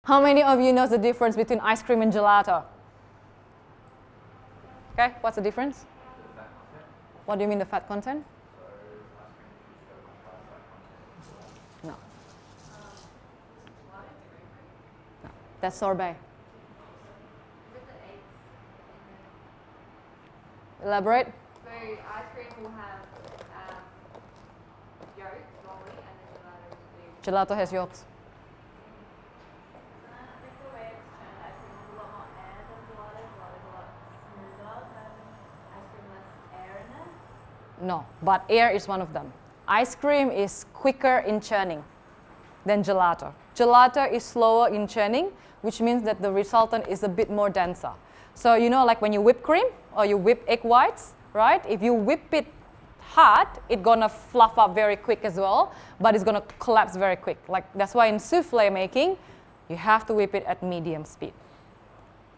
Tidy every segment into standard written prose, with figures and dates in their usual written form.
How many of you knows the difference between ice cream and gelato? Okay, what's the difference? What do you mean the fat content? No. No, that's sorbet. Elaborate. So ice cream will have yolk normally, and then Gelato has yolks. I think the way it's turned, ice cream is a lot more air than gelato. Gelato is a lot smoother than ice cream, less air in it. No, but air is one of them. Ice cream is quicker in churning than gelato. Gelato is slower in churning, which means that the resultant is a bit more denser. So you know, like when you whip cream or you whip egg whites, right? If you whip it hard, it's gonna fluff up very quick as well, but it's gonna collapse very quick. Like that's why in souffle making, you have to whip it at medium speed.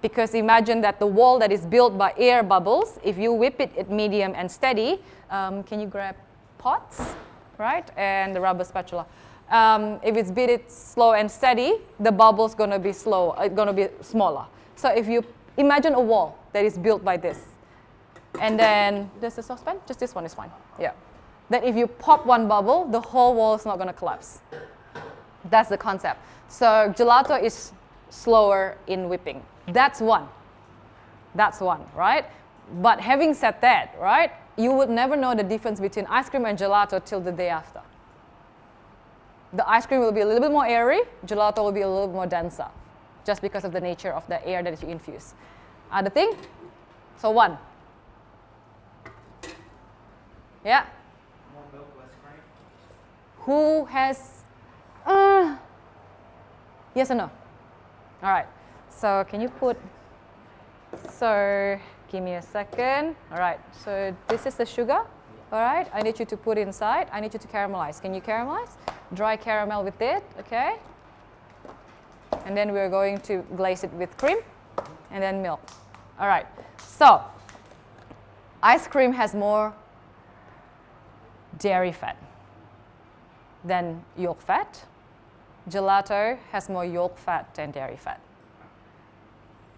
Because imagine that the wall that is built by air bubbles, if you whip it at medium and steady, can you grab pots, right? And the rubber spatula. If it's beat slow and steady, the bubble's gonna be slow, gonna be smaller. So if you imagine a wall that is built by this, and then there's a saucepan, just this one is fine. Yeah. Then if you pop one bubble, the whole wall is not gonna collapse. That's the concept. So gelato is slower in whipping. That's one. That's one, right? But having said that, right, you would never know the difference between ice cream and gelato till the day after. The ice cream will be a little bit more airy, gelato will be a little bit more denser, just because of the nature of the air that you infuse. Other thing? So one. Yeah? More milk, less cream. Who has, yes or no? All right, so can you put, so give me a second. All right, so this is the sugar. All right, I need you to put inside. I need you to caramelize. Can you caramelize? Dry caramel with it, okay? And then we're going to glaze it with cream and then milk. All right, so ice cream has more dairy fat than yolk fat. Gelato has more yolk fat than dairy fat.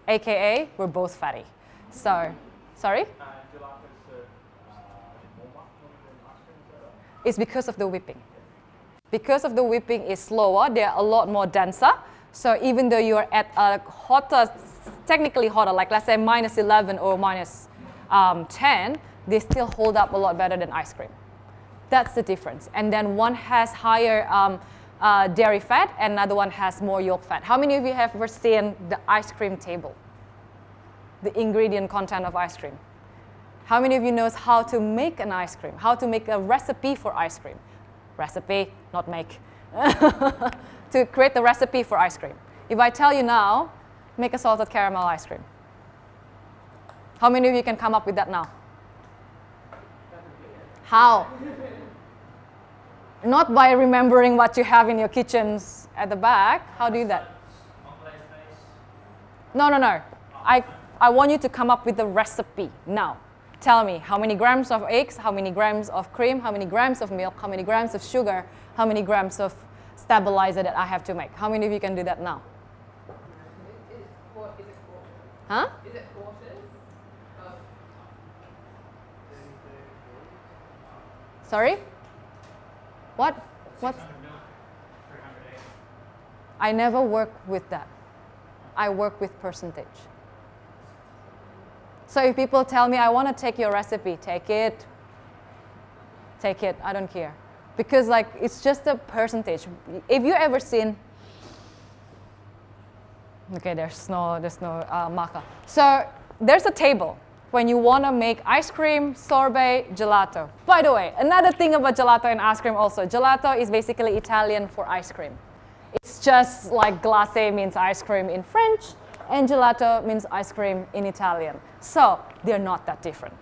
AKA, we're both fatty. So, sorry? Gelato's more muscular than ice cream, is that right? It's because of the whipping. Because of the whipping is slower, they're a lot more denser. So even though you're at a hotter, technically hotter, like let's say minus 11 or minus 10, they still hold up a lot better than ice cream. That's the difference. And then one has higher dairy fat and another one has more yolk fat. How many of you have ever seen the ice cream table? The ingredient content of ice cream. How many of you knows how to make an ice cream? How to make a recipe for ice cream? Recipe, not make. To create the recipe for ice cream. If I tell you now, make a salted caramel ice cream. How many of you can come up with that now? How? Not by remembering what you have in your kitchens at the back. How do you do that? No. I want you to come up with the recipe now. Tell me how many grams of eggs, how many grams of cream, how many grams of milk, how many grams of sugar, how many grams of stabilizer that I have to make. How many of you can do that now? Is it quarters? Huh? Is it quarters? Sorry? What? 600 milk, 300 eggs. I never work with that. I work with percentage. So if people tell me, I want to take your recipe, take it. Take it, I don't care. Because like, it's just a percentage. If you ever seen, okay, there's no marker. So there's a table when you want to make ice cream, sorbet, gelato. By the way, another thing about gelato and ice cream also, gelato is basically Italian for ice cream. It's just like glacé means ice cream in French, and gelato means ice cream in Italian. So they're not that different.